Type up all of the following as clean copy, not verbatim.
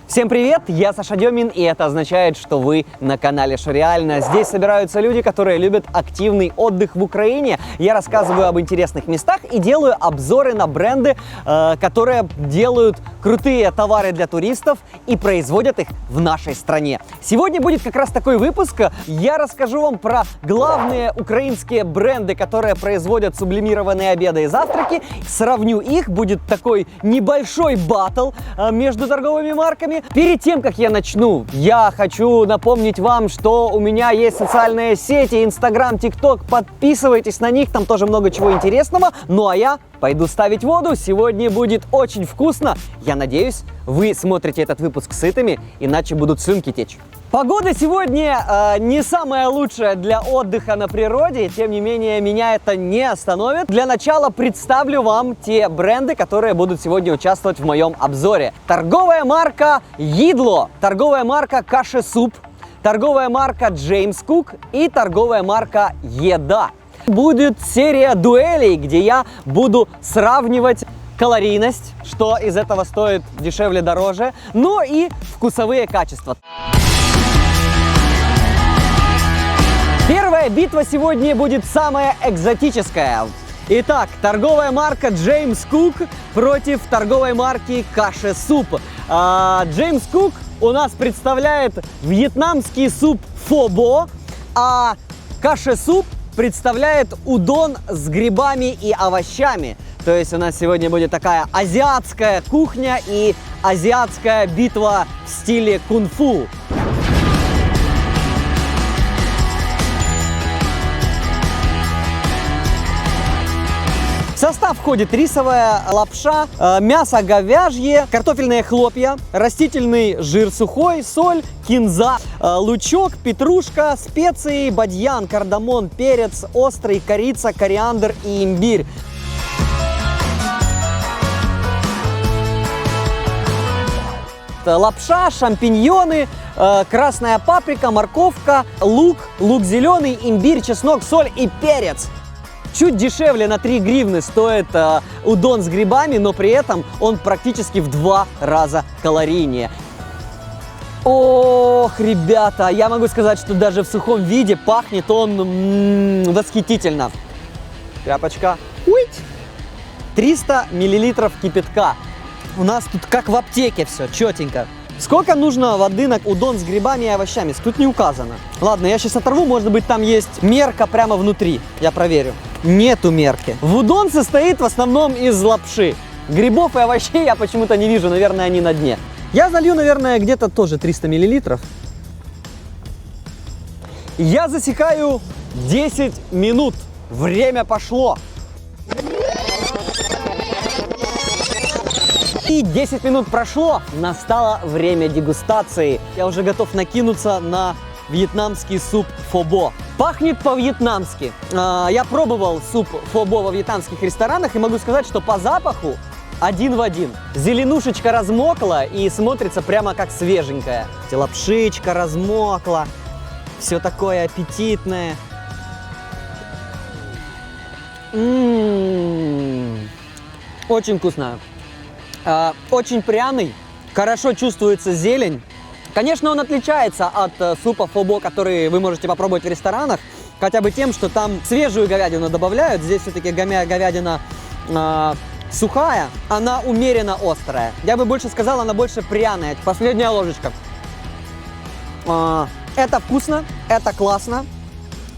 Всем привет, я Саша Демин, и это означает, что вы на канале Шореально. Здесь собираются люди, которые любят активный отдых в Украине. Я рассказываю об интересных местах и делаю обзоры на бренды, которые делают крутые товары для туристов и производят их в нашей стране. Сегодня будет как раз такой выпуск. Я расскажу вам про главные украинские бренды, которые производят сублимированные обеды и завтраки. Сравню их, будет такой небольшой баттл между торговыми марками. Перед тем, как я начну, я хочу напомнить вам, что у меня есть социальные сети, Инстаграм, ТикТок. Подписывайтесь на них, там тоже много чего интересного. Ну а я пойду ставить воду. Сегодня будет очень вкусно. Я надеюсь, вы смотрите этот выпуск сытыми, иначе будут слюнки течь. Погода сегодня не самая лучшая для отдыха на природе, тем не менее меня это не остановит. Для начала представлю вам те бренды, которые будут сегодня участвовать в моем обзоре. Торговая марка Yiddlo, торговая марка Кашесуп, торговая марка James Cook и торговая марка Еда. Будет серия дуэлей, где я буду сравнивать калорийность, что из этого стоит дешевле, дороже, но и вкусовые качества. Первая битва сегодня будет самая экзотическая. Итак, торговая марка James Cook против торговой марки Кашесуп. James Cook у нас представляет вьетнамский суп фо-бо, а Кашесуп представляет удон с грибами и овощами. То есть у нас сегодня будет такая азиатская кухня и азиатская битва в стиле кунг-фу. В состав входит рисовая лапша, мясо говяжье, картофельные хлопья, растительный жир сухой, соль, кинза, лучок, петрушка, специи, бадьян, кардамон, перец острый, корица, кориандр и имбирь. Лапша, шампиньоны, красная паприка, морковка, лук зеленый, имбирь, чеснок, соль и перец. Чуть дешевле на 3 гривны стоит удон с грибами, но при этом он практически в 2 раза калорийнее. Ох, ребята, я могу сказать, что даже в сухом виде пахнет он восхитительно. Тряпочка. 300 миллилитров кипятка. У нас тут как в аптеке все, четенько. Сколько нужно воды на удон с грибами и овощами? Тут не указано. Ладно, я сейчас оторву, может быть там есть мерка прямо внутри. Я проверю. Нету мерки. В удон состоит в основном из лапши. Грибов и овощей я почему-то не вижу, наверное, они на дне. Я залью, наверное, где-то тоже 300 миллилитров. Я засекаю 10 минут. Время пошло. И 10 минут прошло, настало время дегустации. Я уже готов накинуться на вьетнамский суп фо-бо. Пахнет по-вьетнамски. Я пробовал суп фо-бо во вьетнамских ресторанах и могу сказать, что по запаху один в один. Зеленушечка размокла и смотрится прямо как свеженькая. Лапшичка размокла, все такое аппетитное. Очень вкусно. Очень пряный, хорошо чувствуется зелень. Конечно, он отличается от супа фо-бо, который вы можете попробовать в ресторанах, хотя бы тем, что там свежую говядину добавляют. Здесь все-таки говядина сухая, она умеренно острая. Я бы больше сказал, она больше пряная. Последняя ложечка. Это вкусно, это классно.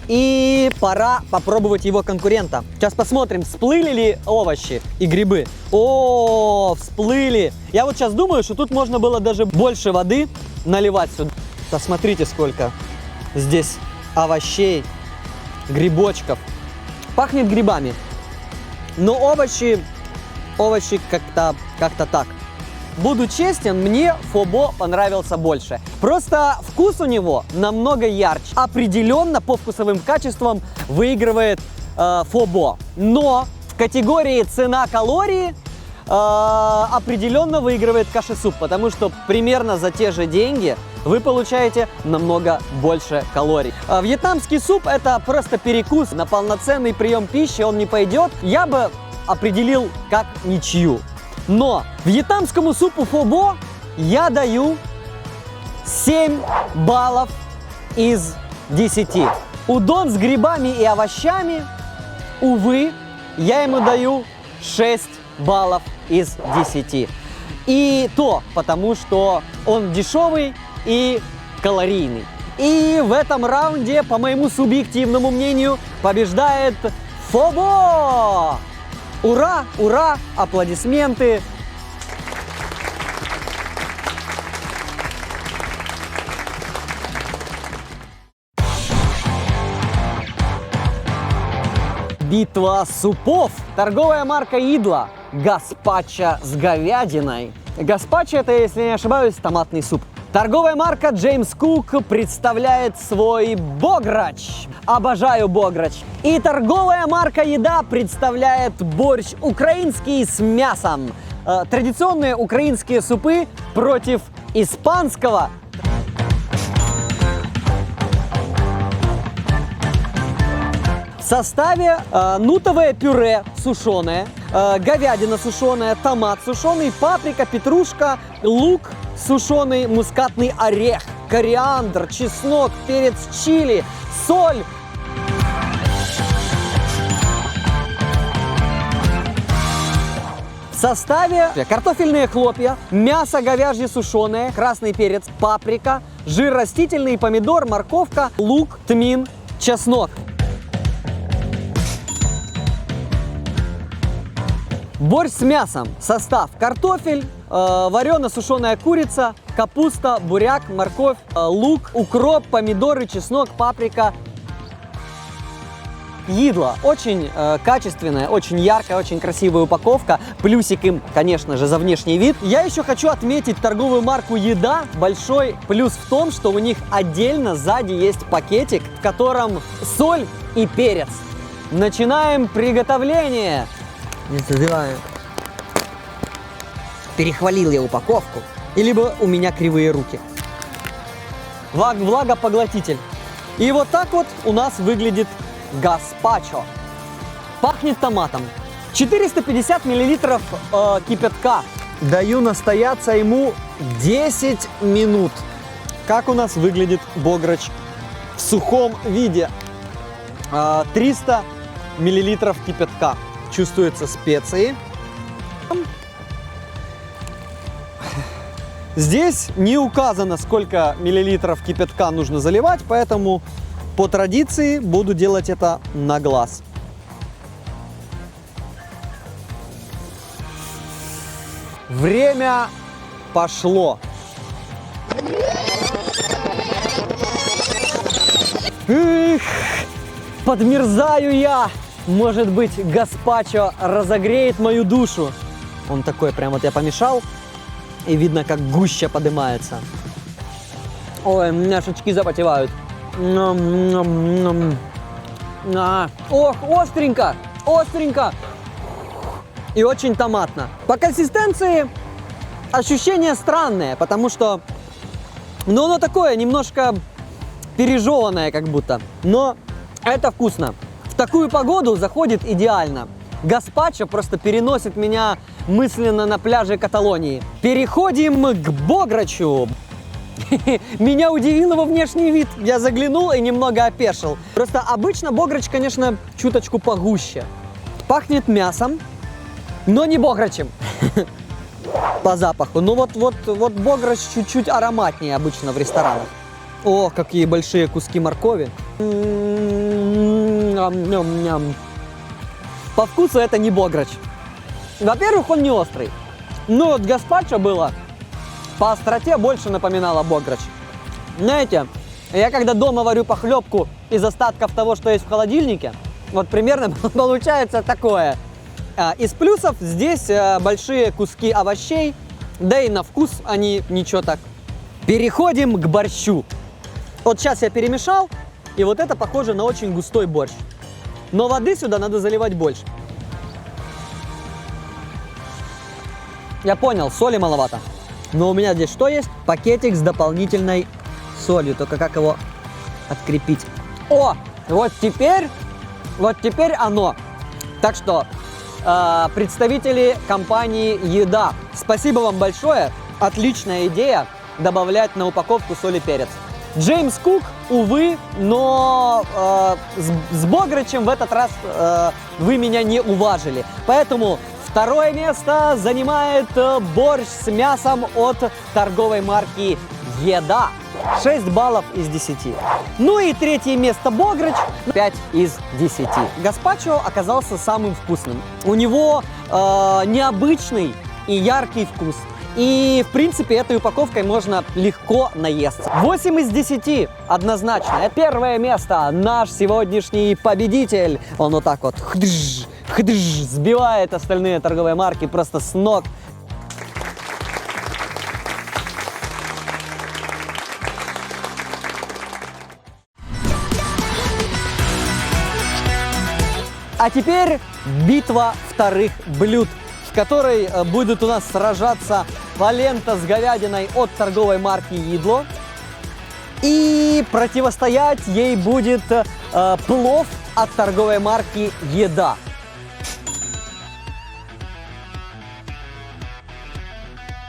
И пора попробовать его конкурента. Сейчас посмотрим, всплыли ли овощи и грибы. О, всплыли. Я вот сейчас думаю, что тут можно было даже больше воды наливать сюда. Посмотрите, сколько здесь овощей, грибочков. Пахнет грибами. Но овощи как-то так. Буду честен, мне фо-бо понравился больше. Просто вкус у него намного ярче. Определенно по вкусовым качествам выигрывает фо-бо. Но в категории цена-калории определенно выигрывает Кашесуп, потому что примерно за те же деньги вы получаете намного больше калорий. Вьетнамский суп — это просто перекус. На полноценный прием пищи он не пойдет. Я бы определил как ничью. Но вьетнамскому супу фо-бо я даю 7 баллов из 10. Удон с грибами и овощами, увы, я ему даю 6 баллов из 10. И то потому, что он дешевый и калорийный. И в этом раунде, по моему субъективному мнению, побеждает Фобо! Ура, ура, аплодисменты! Битва супов. Торговая марка Идла. Гаспачо с говядиной. Гаспачо — это, если не ошибаюсь, томатный суп. Торговая марка Джеймс Кук представляет свой бограч. Обожаю бограч. И торговая марка Еда представляет борщ украинский с мясом. Традиционные украинские супы против испанского. В составе нутовое пюре сушеное, говядина сушеная, томат сушеный, паприка, петрушка, лук сушеный, мускатный орех, кориандр, чеснок, перец чили, соль. В составе картофельные хлопья, мясо говяжье сушеное, красный перец, паприка, жир растительный, помидор, морковка, лук, тмин, чеснок. Борщ с мясом. Состав: картофель, варено-сушеная курица, капуста, буряк, морковь, лук, укроп, помидоры, чеснок, паприка. Идла. Очень качественная, очень яркая, очень красивая упаковка. Плюсик им, конечно же, за внешний вид. Я еще хочу отметить торговую марку Еда. Большой плюс в том, что у них отдельно сзади есть пакетик, в котором соль и перец. Начинаем приготовление. Не забиваю. Перехвалил я упаковку. И либо у меня кривые руки. Влагопоглотитель. И вот так вот у нас выглядит гаспачо. Пахнет томатом. 450 миллилитров кипятка. Даю настояться ему 10 минут. Как у нас выглядит бограч в сухом виде? 300 миллилитров кипятка. Чувствуются специи. Здесь не указано, сколько миллилитров кипятка нужно заливать, поэтому по традиции буду делать это на глаз. Время пошло. Эх, подмерзаю я. Может быть, гаспачо разогреет мою душу. Он такой, прям вот я помешал, и видно, как гуща поднимается. Ой, у меня шачки запотевают. Ох, остренько, остренько. И очень томатно. По консистенции ощущение странное, потому что, ну, оно такое, немножко пережеванное как будто. Но это вкусно. В такую погоду заходит идеально. Гаспачо просто переносит меня мысленно на пляже Каталонии. Переходим к бограчу. Меня удивил его внешний вид. Я заглянул и немного опешил. Просто обычно бограч, конечно, чуточку погуще. Пахнет мясом, но не бограчем. По запаху. Ну вот бограч чуть-чуть ароматнее обычно в ресторанах. О, какие большие куски моркови. По вкусу это не бограч. Во-первых, он не острый. Но вот гаспачо было по остроте больше напоминало бограч. Знаете, я когда дома варю похлебку из остатков того, что есть в холодильнике, вот примерно получается такое. Из плюсов здесь большие куски овощей, да и на вкус они ничего так. Переходим к борщу. Вот сейчас я перемешал, и вот это похоже на очень густой борщ. Но воды сюда надо заливать больше. Я понял, соли маловато. Но у меня здесь что есть? Пакетик с дополнительной солью. Только как его открепить? О, вот теперь оно. Так что, представители компании Еда, спасибо вам большое. Отличная идея добавлять на упаковку соль и перец. Джеймс Кук, увы, но с Бограчем в этот раз вы меня не уважили. Поэтому второе место занимает борщ с мясом от торговой марки «Еда». 6 баллов из 10. Ну и третье место Бограч, 5 из 10. Гаспачо оказался самым вкусным. У него необычный и яркий вкус. И, в принципе, этой упаковкой можно легко наесться. 8 из 10 однозначно. Это первое место. Наш сегодняшний победитель. Он вот так вот сбивает остальные торговые марки просто с ног. А теперь битва вторых блюд, в которой будут у нас сражаться полента с говядиной от торговой марки «Едло». И противостоять ей будет плов от торговой марки «Еда».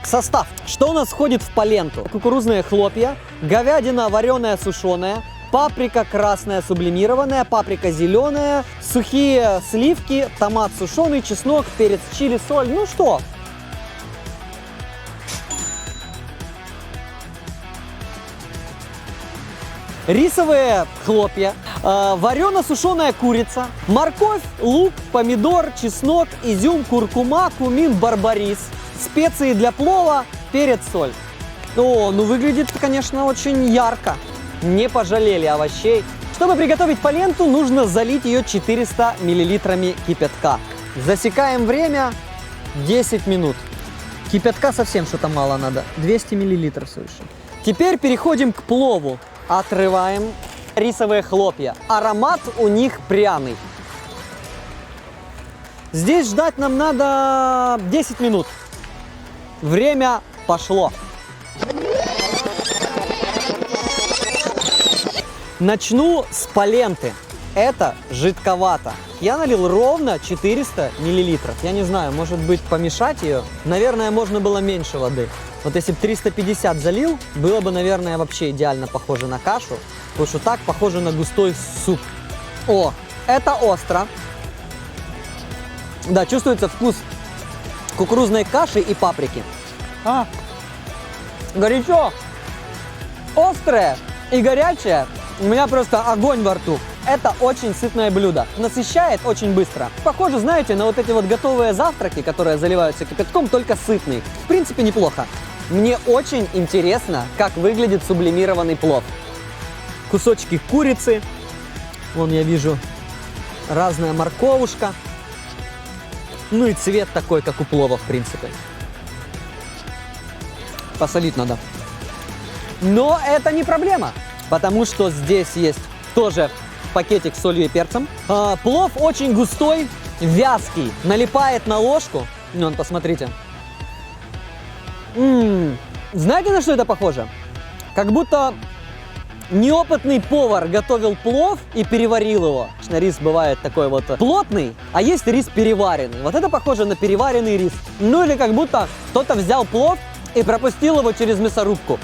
Состав. Что у нас входит в поленту? Кукурузные хлопья, говядина вареная сушеная, паприка красная сублимированная, паприка зеленая, сухие сливки, томат сушеный, чеснок, перец, чили, соль. Ну что? Рисовые хлопья, варено-сушеная курица, морковь, лук, помидор, чеснок, изюм, куркума, кумин, барбарис, специи для плова, перец, соль. О, ну выглядит, конечно, очень ярко. Не пожалели овощей. Чтобы приготовить поленту, нужно залить ее 400 мл кипятка. Засекаем время 10 минут. Кипятка совсем что-то мало надо. 200 мл свыше. Теперь переходим к плову. Отрываем рисовые хлопья. Аромат у них пряный. Здесь ждать нам надо 10 минут. Время пошло. Начну с поленты. Это жидковато. Я налил ровно 400 миллилитров. Я не знаю, может быть, помешать ее? Наверное, можно было меньше воды. Вот если бы 350 залил, было бы, наверное, вообще идеально похоже на кашу. Потому что так похоже на густой суп. О, это остро. Да, чувствуется вкус кукурузной каши и паприки. Горячо. Острое и горячее. У меня просто огонь во рту. Это очень сытное блюдо. Насыщает очень быстро. Похоже, знаете, на вот эти вот готовые завтраки, которые заливаются кипятком, только сытный. В принципе, неплохо. Мне очень интересно, как выглядит сублимированный плов. Кусочки курицы. Вон я вижу разная морковушка. Ну и цвет такой, как у плова, в принципе. Посолить надо. Но это не проблема, потому что здесь есть тоже пакетик с солью и перцем. Плов очень густой, вязкий, налипает на ложку. Вон, посмотрите. Знаете, на что это похоже? Как будто неопытный повар готовил плов и переварил его. Рис бывает такой вот плотный, а есть рис переваренный. Вот это похоже на переваренный рис. Ну или как будто кто-то взял плов и пропустил его через мясорубку.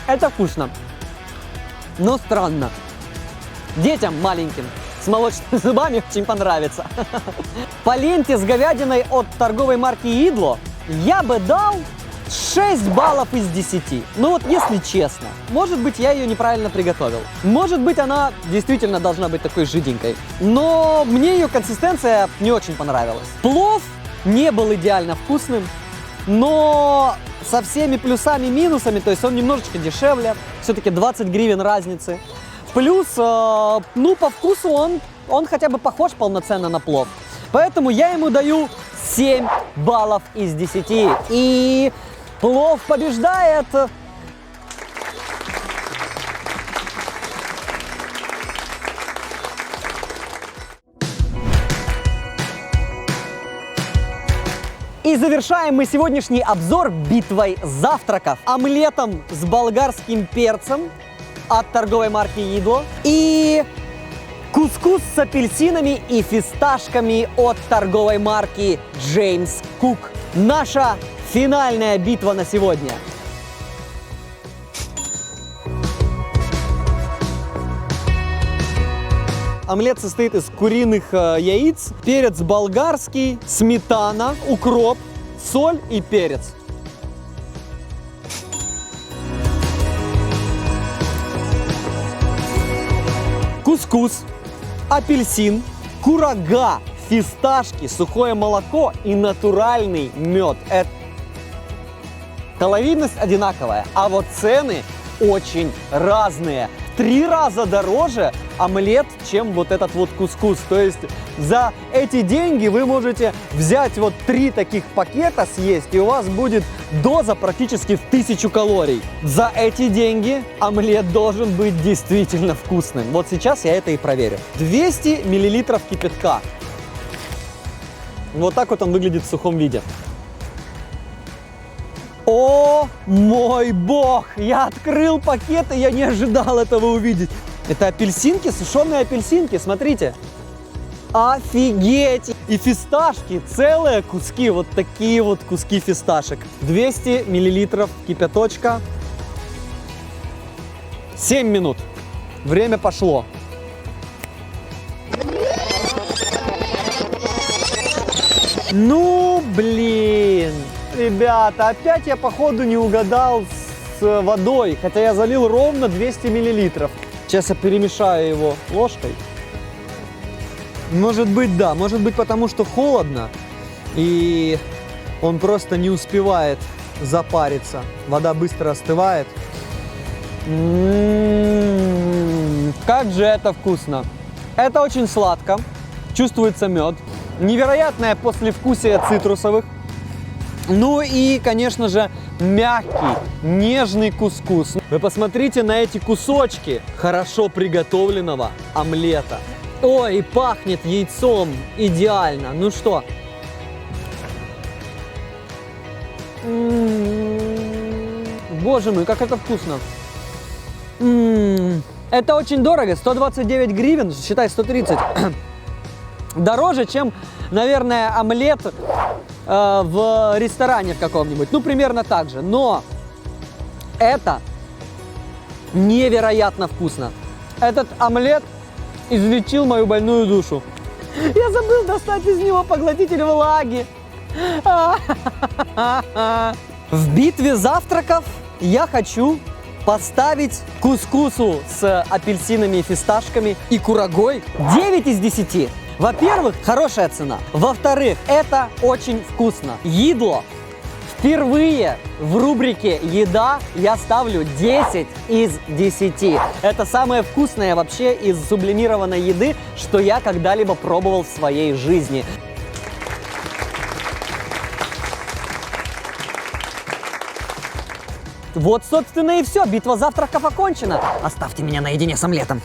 Это вкусно, но странно. Детям маленьким с молочными зубами очень понравится. Поленте с говядиной от торговой марки «Едло» я бы дал 6 баллов из 10. Ну вот если честно, может быть, я ее неправильно приготовил. Может быть, она действительно должна быть такой жиденькой. Но мне ее консистенция не очень понравилась. Плов не был идеально вкусным, но со всеми плюсами и минусами, то есть он немножечко дешевле, все-таки 20 гривен разницы. Плюс, ну, по вкусу он хотя бы похож полноценно на плов. Поэтому я ему даю 7 баллов из 10. И плов побеждает. И завершаем мы сегодняшний обзор битвой завтраков. Омлетом с болгарским перцем от торговой марки «Едло» и кускус с апельсинами и фисташками от торговой марки Джеймс Кук. Наша финальная битва на сегодня. Омлет состоит из куриных яиц, перец болгарский, сметана, укроп, соль и перец. Кускус, апельсин, курага, фисташки, сухое молоко и натуральный мед. Калорийность одинаковая, а вот цены очень разные. В 3 раза дороже омлет, чем вот этот вот кускус. То есть за эти деньги вы можете взять вот 3 таких пакета съесть, и у вас будет доза практически в 1000 калорий. За эти деньги омлет должен быть действительно вкусным. Вот сейчас я это и проверю. 200 миллилитров кипятка. Вот так вот он выглядит в сухом виде. О мой бог! Я открыл пакет, и я не ожидал этого увидеть. Это апельсинки, сушеные апельсинки, смотрите. Офигеть! И фисташки, целые куски, вот такие вот куски фисташек. 200 миллилитров кипяточка. 7 минут. Время пошло. Ну, блин. Ребята, опять я, походу, не угадал с водой, хотя я залил ровно 200 миллилитров. Сейчас я перемешаю его ложкой. Может быть, да, может быть, потому что холодно, и он просто не успевает запариться. Вода быстро остывает. Как же это вкусно! Это очень сладко, чувствуется мед, невероятное послевкусие цитрусовых. Ну и, конечно же, мягкий, нежный кускус. Вы посмотрите на эти кусочки хорошо приготовленного омлета. Ой, и пахнет яйцом идеально. Ну что? Боже мой, как это вкусно. Это очень дорого, 129 гривен, считай 130. Дороже, чем, наверное, омлет в ресторане в каком-нибудь. Ну, примерно так же. Но это невероятно вкусно. Этот омлет излечил мою больную душу. Я забыл достать из него поглотитель влаги. В битве завтраков я хочу поставить кускусу с апельсинами и фисташками и курагой 9 из 10. Во-первых, хорошая цена. Во-вторых, это очень вкусно. Едло. Впервые в рубрике «Еда» я ставлю 10 из 10. Это самое вкусное вообще из сублимированной еды, что я когда-либо пробовал в своей жизни. Вот, собственно, и все. Битва завтраков окончена. Оставьте меня наедине с омлетом.